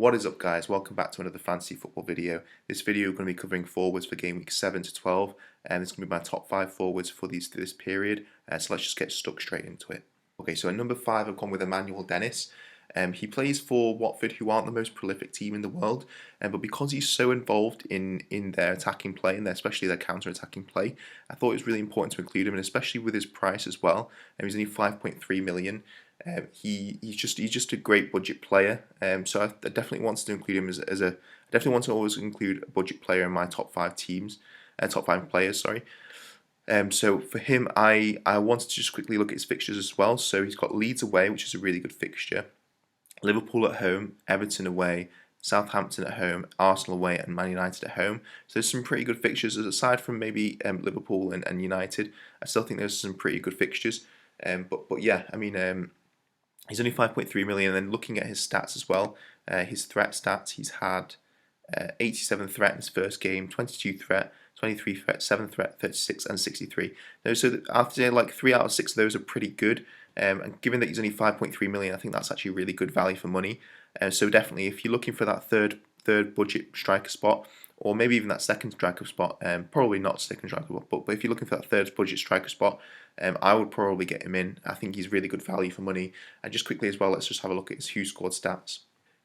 What is up, guys? Welcome back to another fantasy football video. This video we're going to be covering forwards for game week 7 to 12, and it's going to be my top 5 forwards for this period. So let's just get stuck straight into it. Okay, so at number 5 I've gone with Emmanuel Dennis. He plays for Watford, who aren't the most prolific team in the world, but because he's so involved in their attacking play, and especially their counter-attacking play, I thought it was really important to include him, and especially with his price as well. He's only 5.3 million. He's just a great budget player. So I definitely wanted to include him as a. I definitely want to always include a budget player in my top 5 teams, top 5 players. Sorry. So for him, I wanted to just quickly look at his fixtures as well. So he's got Leeds away, which is a really good fixture. Liverpool at home, Everton away, Southampton at home, Arsenal away, and Man United at home. So there's some pretty good fixtures. Aside from maybe Liverpool and United, I still think there's some pretty good fixtures. But yeah, I mean, he's only 5.3 million. And then looking at his stats as well, his threat stats, he's had 87 threat in his first game, 22 threat, 23 threat, 7 threat, 36, and 63. So after like 3 out of 6 of those are pretty good. And given that he's only 5.3 million, I think that's actually really good value for money. So definitely, if you're looking for that third budget striker spot, or maybe even that second striker spot, probably not second striker spot, but if you're looking for that third budget striker spot, I would probably get him in. I think he's really good value for money. And just quickly as well, let's just have a look at his Who Scored stats.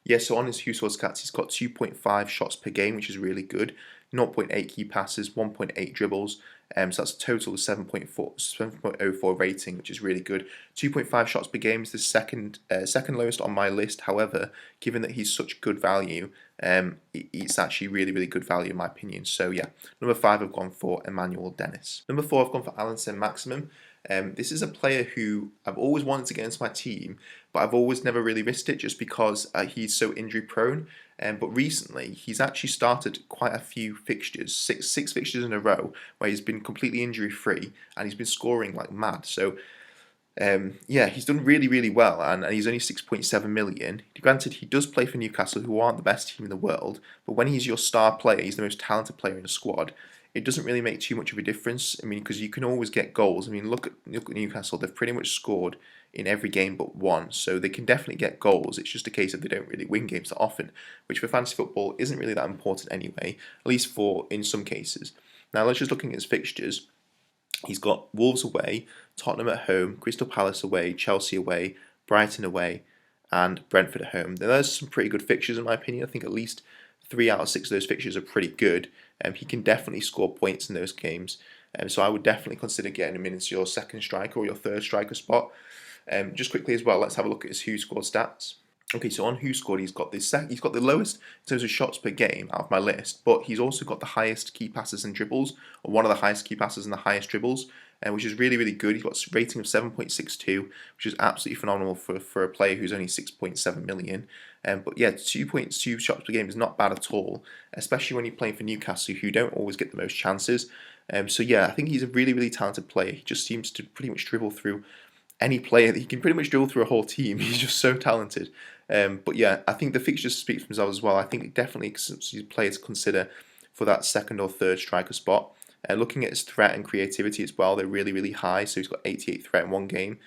Yeah, so on his Who Scored stats, he's got 2.5 shots per game, which is really good. 0.8 key passes, 1.8 dribbles. So that's a total of 7.04 rating, which is really good. 2.5 shots per game is the second lowest on my list. However, given that he's such good value, it's actually really good value in my opinion. So yeah, number 5 I've gone for Emmanuel Dennis. Number 4 I've gone for Alan Saint-Maximin. This is a player who I've always wanted to get into my team, but I've always never really risked it just because he's so injury prone. But recently, he's actually started quite a few fixtures, six fixtures in a row, where he's been completely injury free and he's been scoring like mad. So yeah, he's done really well, and he's only 6.7 million. Granted, he does play for Newcastle, who aren't the best team in the world, but when he's your star player, he's the most talented player in the squad. It doesn't really make too much of a difference. I mean, because you can always get goals. I mean, look at Newcastle; they've pretty much scored in every game but one, so they can definitely get goals. It's just a case of they don't really win games that often, which for fantasy football isn't really that important anyway, at least for in some cases. Now let's just looking at his fixtures. He's got Wolves away, Tottenham at home, Crystal Palace away, Chelsea away, Brighton away, and Brentford at home. Now, there's some pretty good fixtures in my opinion. I think at least 3 out of 6 of those fixtures are pretty good. He can definitely score points in those games. So I would definitely consider getting him in as your second striker or your third striker spot. Just quickly as well, let's have a look at his Who Scored stats. Okay, so on Who Scored, he's got the lowest in terms of shots per game out of my list, but he's also got the highest key passes and dribbles, or one of the highest key passes and the highest dribbles, which is really good. He's got a rating of 7.62, which is absolutely phenomenal for a player who's only 6.7 million. But yeah, 2.2 shots per game is not bad at all, especially when you're playing for Newcastle, who don't always get the most chances. So yeah, I think he's a really talented player. He just seems to pretty much dribble through any player. He can pretty much dribble through a whole team. He's just so talented. But yeah, I think the fixtures speak for themselves as well. I think definitely he's a player to consider for that second or third striker spot. Looking at his threat and creativity as well, they're really high. So he's got 88 threat in one game,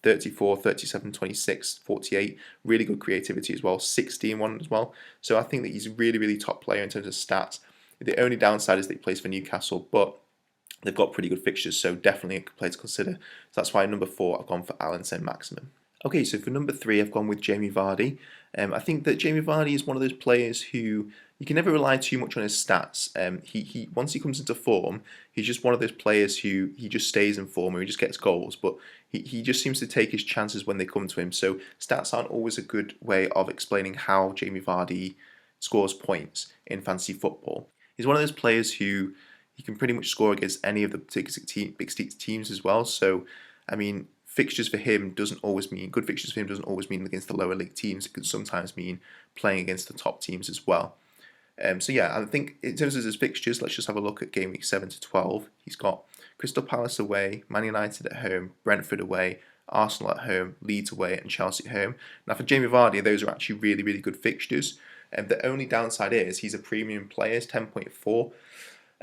34, 37, 26, 48. Really good creativity as well, 60 in one as well. So I think that he's a really top player in terms of stats. The only downside is that he plays for Newcastle, but they've got pretty good fixtures, so definitely a player to consider. So that's why number 4 I've gone for Alan Saint-Maximin. Okay, so for number 3 I've gone with Jamie Vardy. I think that Jamie Vardy is one of those players who you can never rely too much on his stats. He once he comes into form, he's just one of those players who he just stays in form or he just gets goals, but he just seems to take his chances when they come to him. So stats aren't always a good way of explaining how Jamie Vardy scores points in fantasy football. He's one of those players who he can pretty much score against any of the big teams as well. So, I mean, fixtures for him doesn't always mean good fixtures for him doesn't always mean against the lower league teams. It can sometimes mean playing against the top teams as well. So yeah, I think in terms of his fixtures, let's just have a look at game week 7 to 12. He's got Crystal Palace away, Man United at home, Brentford away, Arsenal at home, Leeds away, and Chelsea at home. Now for Jamie Vardy, those are actually really good fixtures. The only downside is he's a premium player, it's 10.4.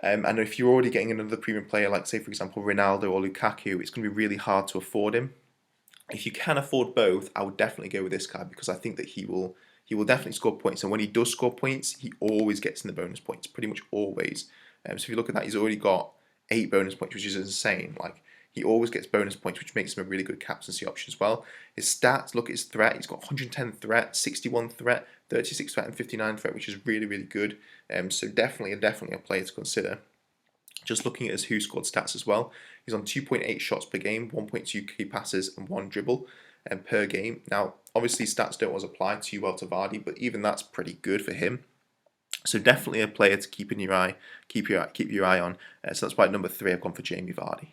And if you're already getting another premium player, like say for example Ronaldo or Lukaku, it's going to be really hard to afford him. If you can afford both, I would definitely go with this guy because I think that he will he will definitely score points. And when he does score points, he always gets in the bonus points, pretty much always. So if you look at that, he's already got 8 bonus points, which is insane. Like, he always gets bonus points, which makes him a really good captaincy option as well. His stats, look at his threat. He's got 110 threat, 61 threat, 36 threat, and 59 threat, which is really, really good. So definitely a player to consider. Just looking at his who scored stats as well, he's on 2.8 shots per game, 1.2 key passes, and 1 dribble per game. Now, obviously, stats don't always apply too well to Vardy, but even that's pretty good for him. So definitely a player to keep your eye on. So that's why at number 3 I've gone for Jamie Vardy.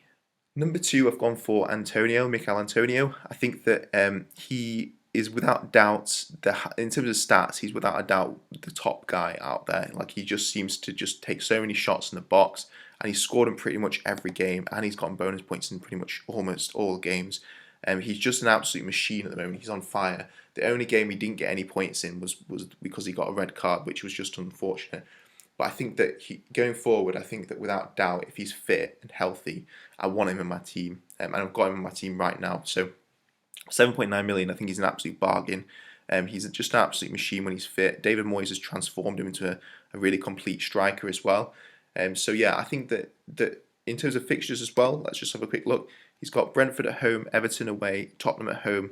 Number 2 I've gone for Mikel Antonio. I think that he is without doubt, in terms of stats, he's without a doubt the top guy out there. Like, he just seems to just take so many shots in the box, and he's scored in pretty much every game, and he's gotten bonus points in pretty much almost all games. He's just an absolute machine at the moment. He's on fire. The only game he didn't get any points in was because he got a red card, which was just unfortunate. But I think that going forward, I think that without doubt, if he's fit and healthy, I want him in my team, and I've got him in my team right now. So 7.9 million, I think he's an absolute bargain. He's just an absolute machine when he's fit. David Moyes has transformed him into a really complete striker as well. So yeah, I think that in terms of fixtures as well, let's just have a quick look. He's got Brentford at home, Everton away, Tottenham at home,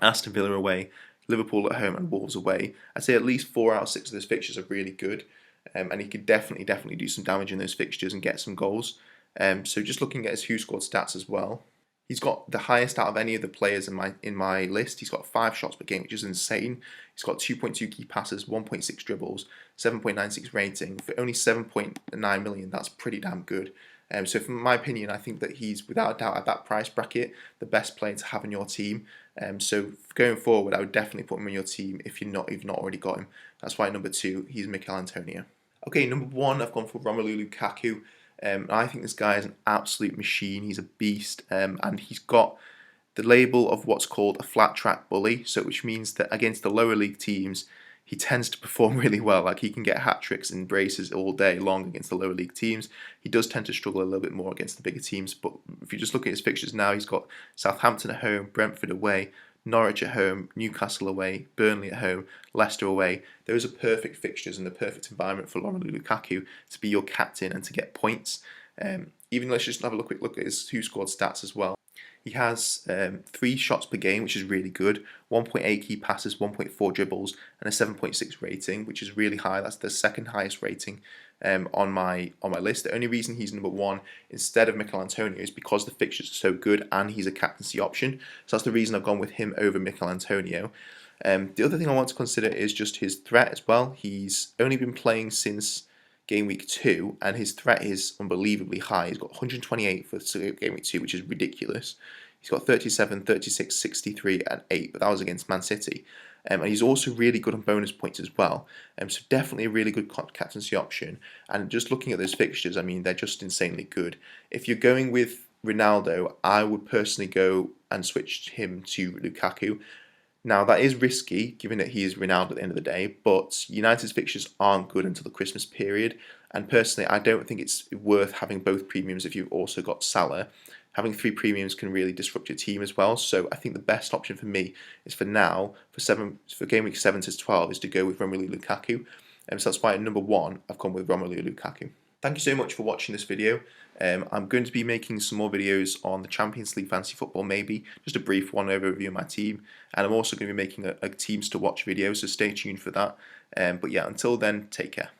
Aston Villa away, Liverpool at home, and Wolves away. I'd say at least 4 out of 6 of those fixtures are really good, and he could definitely do some damage in those fixtures and get some goals. So just looking at his who scored stats as well, he's got the highest out of any of the players in my list. He's got 5 shots per game, which is insane. He's got 2.2 key passes, 1.6 dribbles, 7.96 rating. For only 7.9 million, that's pretty damn good. So from my opinion, I think that he's without a doubt at that price bracket the best player to have in your team. So going forward, I would definitely put him in your team if you've not already got him. That's why number 2, he's Mikel Antonio. Okay, number 1, I've gone for Romelu Lukaku. I think this guy is an absolute machine. He's a beast, and he's got the label of what's called a flat track bully, so which means that against the lower league teams, he tends to perform really well. Like, he can get hat tricks and braces all day long against the lower league teams. He does tend to struggle a little bit more against the bigger teams, but if you just look at his fixtures now, he's got Southampton at home, Brentford away, Norwich at home, Newcastle away, Burnley at home, Leicester away. Those are perfect fixtures and the perfect environment for Romelu Lukaku to be your captain and to get points. Even let's just have a quick look at his who scored stats as well. He has 3 shots per game, which is really good, 1.8 key passes, 1.4 dribbles, and a 7.6 rating, which is really high. That's the second highest rating on my list. The only reason he's number 1 instead of Mikel Antonio is because the fixtures are so good and he's a captaincy option. So that's the reason I've gone with him over Mikel Antonio. The other thing I want to consider is just his threat as well. He's only been playing since game week 2, and his threat is unbelievably high. He's got 128 for game week 2, which is ridiculous. He's got 37, 36, 63, and 8, but that was against Man City. And he's also really good on bonus points as well. So definitely a really good captaincy option. And just looking at those fixtures, I mean, they're just insanely good. If you're going with Ronaldo, I would personally go and switch him to Lukaku. Now, that is risky, given that he is Ronaldo at the end of the day, but United's fixtures aren't good until the Christmas period, and personally, I don't think it's worth having both premiums if you've also got Salah. Having 3 premiums can really disrupt your team as well, so I think the best option for me is for now, for game week 7 to 12, is to go with Romelu Lukaku, so that's why at number 1, I've gone with Romelu Lukaku. Thank you so much for watching this video. I'm going to be making some more videos on the Champions League Fantasy Football, maybe, just a brief one overview of my team, and I'm also going to be making a teams to watch video, so stay tuned for that. But yeah, until then, take care.